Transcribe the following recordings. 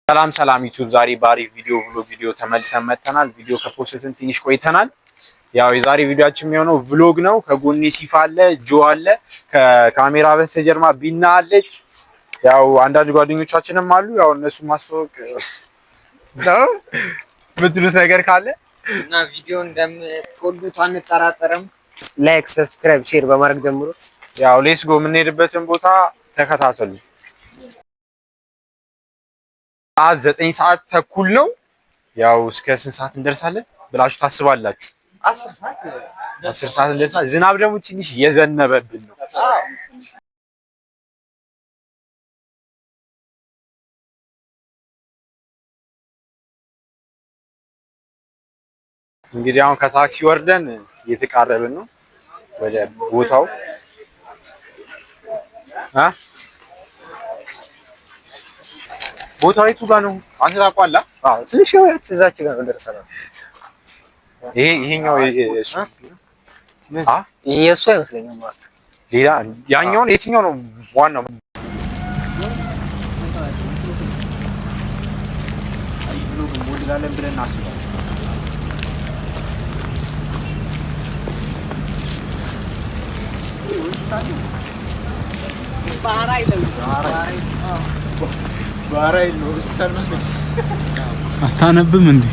ሰላም ዩቲዩብ ዛሬ ባሪፍ ቪዲዮ ተመልሰን መጥተናል። ቪዲዮ ከፖስትን ትንሽ ቆይተናል። ያው የዛሬ ቪዲዮአችን የሚሆነው ቭሎግ ነው። ከጎኔ ሲፋ አለ፣ ጆ አለ፣ ከካሜራ በስተጀርባ ቢና አለች። ያው አንዳንድ ጓደኞቻችንም አሉ። ያው እነሱ ማስተዋወቅ ነው ምትሉት ነገር ካለ እና ቪዲዮ እንደምትወዱት አንጠራጠርም። ላይክ፣ ሰብስክራይብ፣ ሼር በማድረግ ጀምሩት። ያው ሌትስ ጎ የምንሄድበትን ቦታ ተከታተሉ። 9 ሰዓት ተኩል ነው። ያው እስከ ስንት ሰዓት እንደርሳለን ብላችሁ ታስባላችሁ? 10 ሰዓት እንደርሳለን። ዝናብ ደግሞ ትንሽ እየዘነበብን ነው። እንግዲህ አሁን ከታክሲ ወርደን እየተቃረብን ነው ወደ ቦታው ቦታው የቱ ጋር ነው? አንተ ታውቃለህ? አዎ ትንሽ ወርት እዛች ጋር ነው ደርሰናል። ይሄኛው እሱ የእሱ አይመስለኝም ማለት ሌላ ያኛውን የትኛው ነው ዋናው? አይ ብሎ ሞዴል አለን ብለን አስባለን። ባህራይ ነው ሆስፒታል መስሎኝ። አታነብም እንዴ?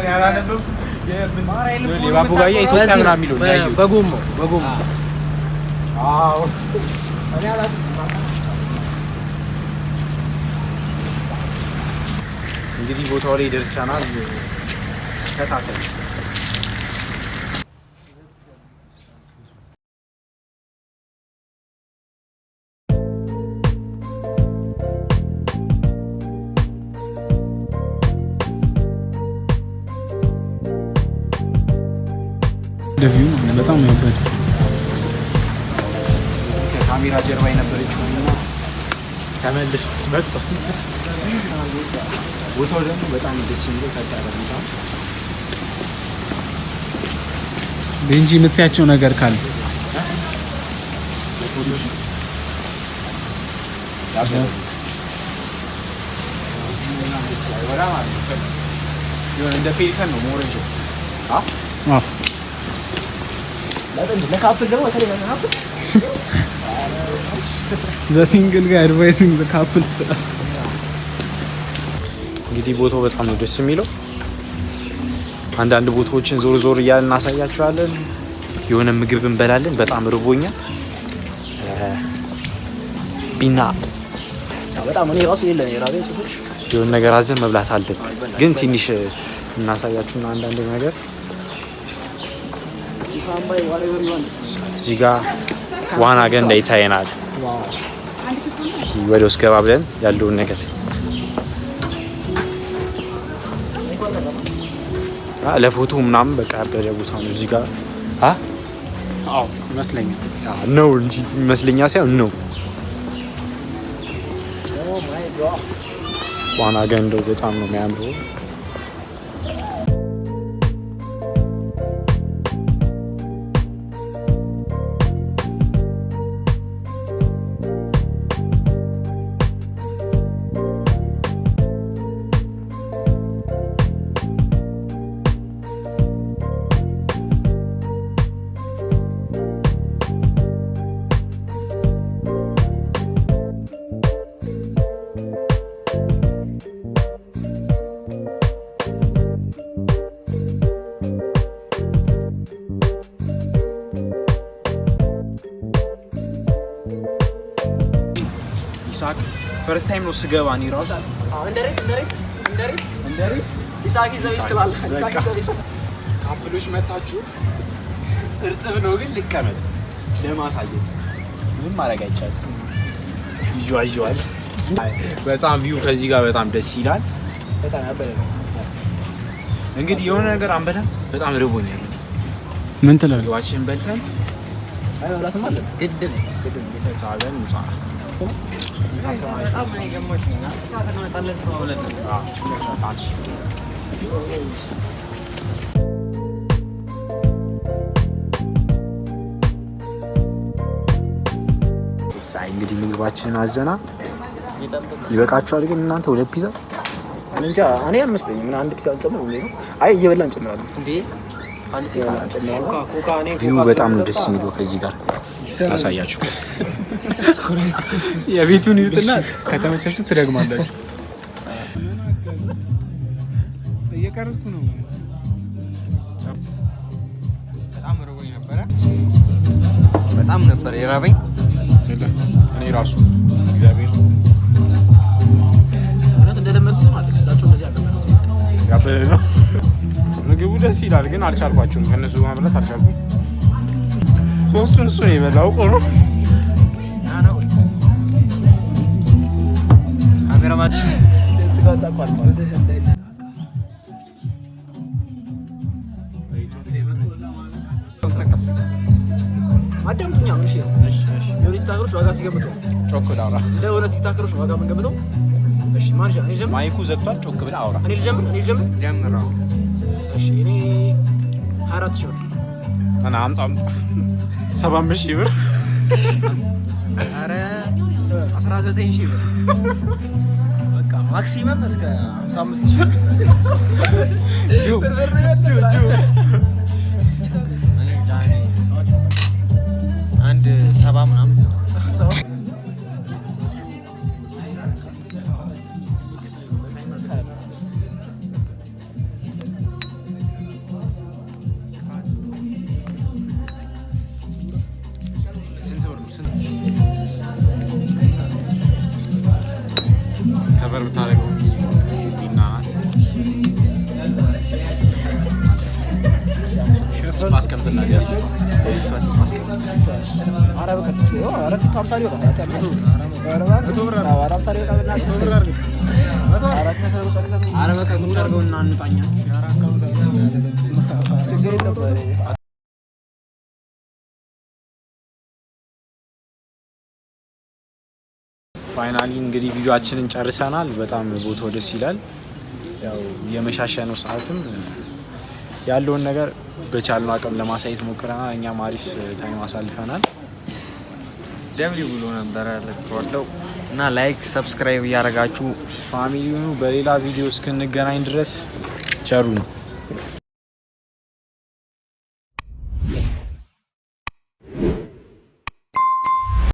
አላነብም። የባቡጋያ ኢትዮጵያ ምናምን የሚለው በጎሞ አዎ እንግዲህ ቦታው ላይ ደርሰናል። ተከታተሉ። ደቪው በጣም ያበደ ከካሜራ ጀርባ የነበረችው እና ተመልሶ መጣ። ቦታው ደግሞ በጣም ደስ የሚለው ጸጥ ያለ ቦታ። ቤንጂ የምታያቸው ነገር ካለ ፎቶሹት እንደ ፔሊካን ነው ሞረንጆ ለካፕል ደግሞ ዘ ሲንግል ጋር አድቫይሲንግ ዘ ካፕልስ ትላል። እንግዲህ ቦታው በጣም ነው ደስ የሚለው። አንዳንድ ቦታዎችን ዞር እያልን እናሳያቸዋለን። የሆነ ምግብ እንበላለን። በጣም ርቦኛል። ቢና በጣም እኔ ራሱ የለም የራቤን ጽፎች የሆነ ነገር አዘን መብላት አለን። ግን ትንሽ እናሳያችሁና አንዳንድ ነገር እዚህ ጋር ዋና ገንዳ ይታየናል። እስኪ ወደ ውስጥ ገባ ብለን ያለውን ነገር ለፎቶ ምናምን በቃ ያበደ ቦታ ነው። እዚህ ጋር አዎ ይመስለኛል ነው እንጂ ይመስለኛል ሳይሆን ነው። ዋና ገንዳው በጣም ነው የሚያምረው። ኢሳክ ፈርስት ታይም ነው ስገባ እኔ ራሱ እንደሬት ኢሳክ ይዘውሽ ትላለህ። ካፕሎች መታችሁ እርጥብ ነው ግን ልቀመጥ ለማሳየት ምንም ማድረግ አይቻልም። ይዋል በጣም ቪው ከዚህ ጋር በጣም ደስ ይላል። በጣም ያበደ ነው። እንግዲህ የሆነ ነገር አንበላ በጣም ርቦኛል። ምን ትላለህ? ዋችን በልተን አይበላትም አለ ግድ ነው ተጻበን ሙጻ በጣም ነው የገመተኝ። አስተሳሰብ ነው ታለት ነው ማለት ነው። እንግዲህ ምግባችንን አዘና ይበቃችኋል ግን እናንተ ሁለት ፒዛ እንጃ እኔ አልመስለኝም ምን አንድ ፒዛ እንጨምር ነው አይ እየበላን እንጨምራለን እንዴ አንድ ፒዛ እንጨምራለን ኮካ እኔ ቪው በጣም ነው ደስ የሚለው ከዚህ ጋር አሳያችሁ የቤቱን ይውጥና ከተመቻችሁ ትደግማላችሁ እየቀረጽኩ ነው በጣም ነበር የራበኝ እኔ ራሱ እግዚአብሔር እናት እንደለመድኩ ማለት እዛቸው እንደዚህ አለበት ያበለ ነው ምግቡ ደስ ይላል ግን አልቻልኳቸውም ከነሱ ማብላት አልቻልኩም ሶስቱን እሱ ነው የበላው ቆሎ ካሜራማን ስጋታ ቋል ማለት አዳምጡኛ ምን ሺህ የቲክቶከሮች ዋጋ ሲገምተው ጮክ ዳውራ ለሆነ ቲክቶከሮች ዋጋ ምን ገምተው እሺ ማን እኔ ጀምር ማይኩ ዘግቷል ጮክ ብለህ አውራ እኔ ልጀምር ጀምራው እሺ እኔ 24 ሺህ ብር እና አምጣ 75 ሺህ ብር አረ 19 ሺህ ብር በቃ ማክሲመም እስከ 55 ሺህ ጁ አንድ 70 ምናምን ከበር ብታደርገው ቢናናት ሸፈን ማስቀምጥና ያለች በይፋት ማስቀምጥ አረ በቃ አረ 50 ሊወጣ አረ በቃ ቁጭ አድርገውና እንጣኛ ችግር የለም ፋይናሊ እንግዲህ ቪዲዮአችንን ጨርሰናል በጣም ቦታው ደስ ይላል ያው የመሻሸነው ሰዓትም ያለውን ነገር በቻልነው አቅም ለማሳየት ሞክረናል እኛም አሪፍ ታይም አሳልፈናል ደብሊው ብሎ ነበር ያለቀው እና ላይክ ሰብስክራይብ ያደርጋችሁ ፋሚሊው በሌላ ቪዲዮ እስክንገናኝ ድረስ ቸሩ ነው